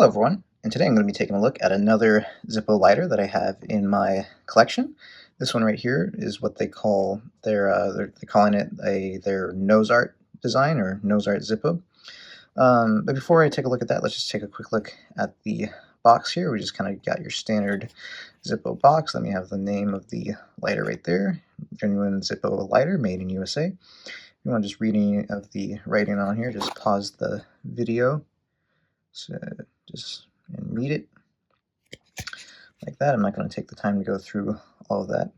Hello everyone, and today I'm going to be taking a look at another Zippo lighter that I have in my collection. This one right here is what they call they're calling it their nose art design or nose art Zippo. But before I take a look at that, let's just take a quick look at the box here. We just kind of got your standard Zippo box. Then we have the name of the lighter right there, genuine Zippo lighter made in USA. If you want just reading of the writing on here, just pause the video. So and read it like that. I'm not going to take the time to go through all of that.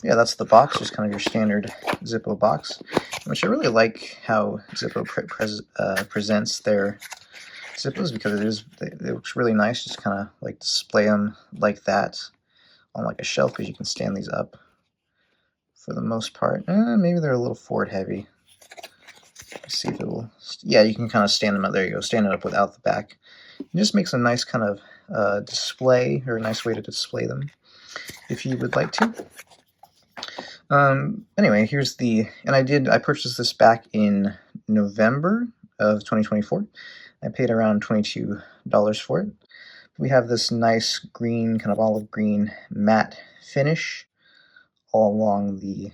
Yeah, that's the box, just kind of your standard Zippo box, which I really like how Zippo presents their Zippos, because it looks really nice. Just kind of like display them like that on like a shelf, because you can stand these up for the most part. Maybe they're a little forward heavy. Let's see if it will. Yeah, you can kind of stand them up. There you go, stand it up without the back. It just makes a nice kind of display, or a nice way to display them if you would like to. Anyway, here's the, and I purchased this back in November of 2024. I paid around $22 for it. We have this nice green, kind of olive green matte finish all along the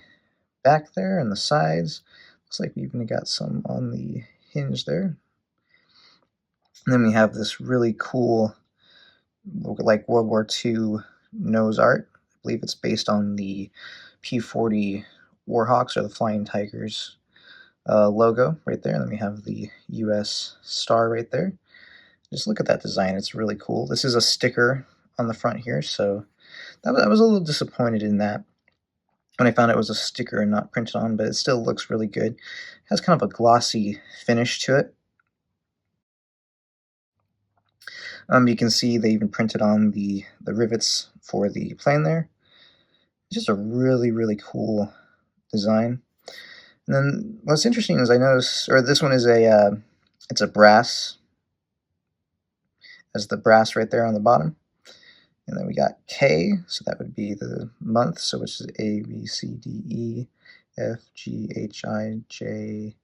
back there and the sides. Looks like we even got some on the hinge there. And then we have this really cool, like World War II nose art. I believe it's based on the P-40 Warhawks, or the Flying Tigers logo right there. And then we have the US star right there. Just look at that design. It's really cool. This is a sticker on the front here, so I was a little disappointed in that when I found it was a sticker and not printed on, but it still looks really good. It has kind of a glossy finish to it. You can see they even printed on the rivets for the plane there. It's just a really, really cool design. And then what's interesting is I noticed, or this one is it's a brass, as the brass right there on the bottom. And then we got K, so that would be the month, so which is A, B, C, D, E, F, G, H, I, J,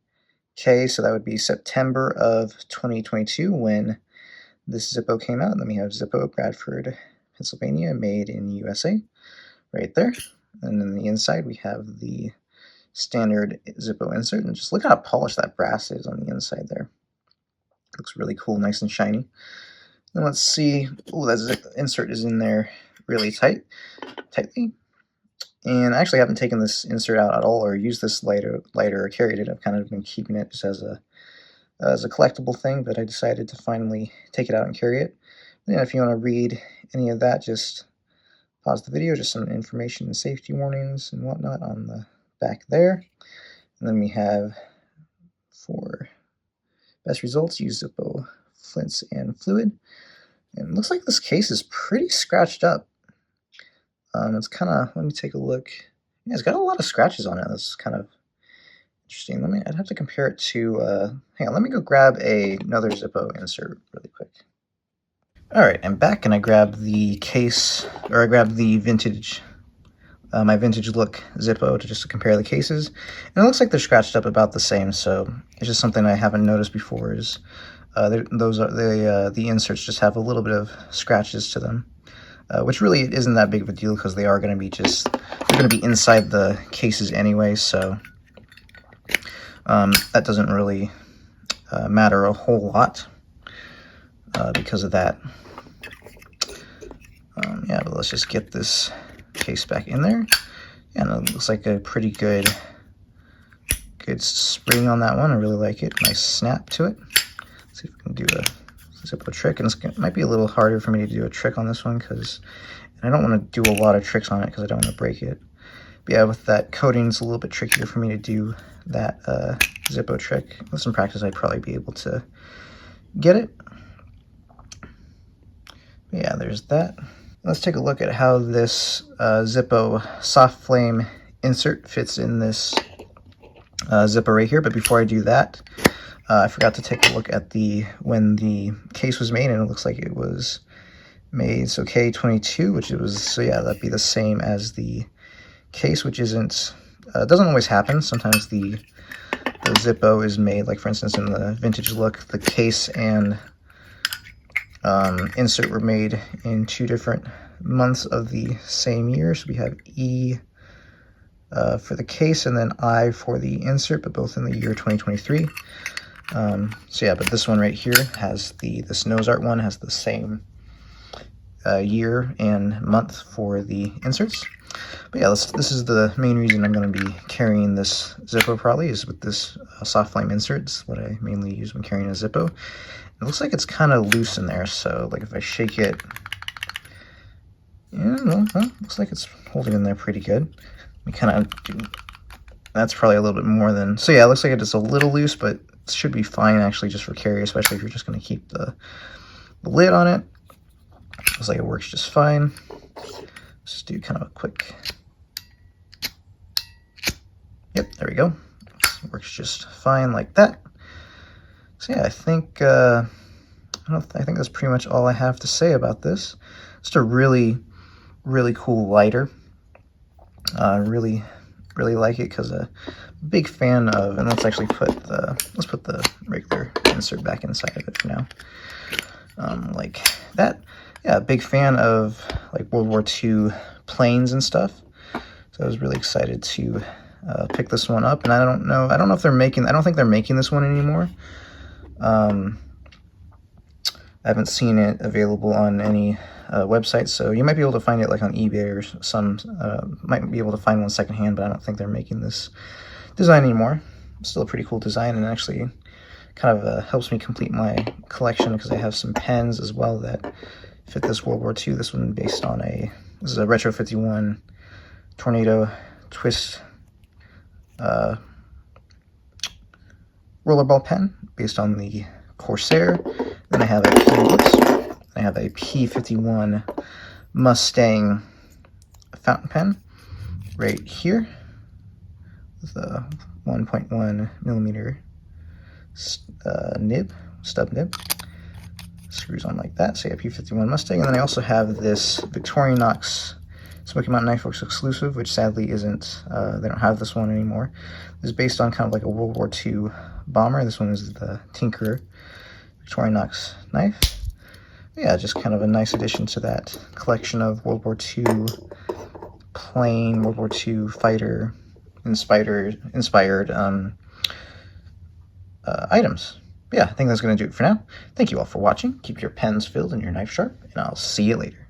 K, so that would be September of 2022 when this Zippo came out. And then we have Zippo, Bradford, Pennsylvania, made in USA, right there. And then the inside we have the standard Zippo insert, and just look how polished that brass is on the inside there. Looks really cool, nice and shiny. Then let's see. Oh, that insert is in there really tightly. And I actually haven't taken this insert out at all, or used this lighter or carried it. I've kind of been keeping it just as a collectible thing, but I decided to finally take it out and carry it. And if you want to read any of that, just pause the video. Just some information and safety warnings and whatnot on the back there. And then we have, for best results, use Zippo flints and fluid. And it looks like this case is pretty scratched up. It's kind of, let me take a look. Yeah, it's got a lot of scratches on it. That's kind of interesting. I'd have to compare it to, hang on, let me go grab another Zippo insert really quick. Alright, I'm back, and I grabbed the case, or I grabbed the vintage, my vintage look Zippo to compare the cases. And it looks like they're scratched up about the same, so it's just something I haven't noticed before is the inserts just have a little bit of scratches to them, which really isn't that big of a deal, because they are going to be they're going to be inside the cases anyway, so that doesn't really matter a whole lot because of that. Yeah, but let's just get this case back in there. And it looks like a pretty good spring on that one. I really like it. Nice snap to it. Let's see if we can do a Zippo trick. And it might be a little harder for me to do a trick on this one, because I don't want to do a lot of tricks on it because I don't want to break it. But yeah, with that coating, it's a little bit trickier for me to do that Zippo trick. With some practice, I'd probably be able to get it. But yeah, there's that. Let's take a look at how this Zippo soft flame insert fits in this Zippo right here. But before I do that, I forgot to take a look at when the case was made, and it looks like it was made, so K22, which it was, so yeah, that'd be the same as the case, which doesn't always happen. Sometimes the Zippo is made, like for instance in the vintage look, the case and insert were made in 2 different months of the same year. So we have E for the case and then I for the insert, but both in the year 2023. So yeah, but this one right here has this nose art one has the same year and month for the inserts. But yeah, this is the main reason I'm going to be carrying this Zippo probably, is with this soft flame inserts, what I mainly use when carrying a Zippo. It looks like it's kind of loose in there, so like if I shake it, yeah, well, looks like it's holding in there pretty good. We kind of do, that's probably a little bit more than, so yeah, it looks like it's a little loose, but it should be fine actually just for carry, especially if you're just going to keep the lid on it. Looks like it works just fine. Let's just do kind of a quick, yep, there we go. It works just fine like that. So yeah, I think I think that's pretty much all I have to say about this. Just a really cool lighter. Really like it because a big fan of, and let's actually put the regular insert back inside of it for now. Like that. Yeah, big fan of like World War II planes and stuff. So I was really excited to pick this one up, and I don't know if they're making, I don't think they're making this one anymore. I haven't seen it available on any websites, so you might be able to find it like on eBay or some, might be able to find one secondhand, but I don't think they're making this design anymore. Still a pretty cool design, and actually kind of helps me complete my collection because I have some pens as well that fit this World War II. This one based on this is a Retro 51 Tornado Twist rollerball pen based on the Corsair. Then I have a P51 Mustang fountain pen right here with a 1.1 millimeter stub nib. Screws on like that. So yeah, P51 Mustang. And then I also have this Victorinox Smoky Mountain Knife Works exclusive, which sadly isn't, they don't have this one anymore. This is based on kind of like a World War II bomber. This one is the Tinker Victorinox knife. Yeah, just kind of a nice addition to that collection of World War II plane, World War II fighter inspired items. Yeah, I think that's going to do it for now. Thank you all for watching. Keep your pens filled and your knife sharp, and I'll see you later.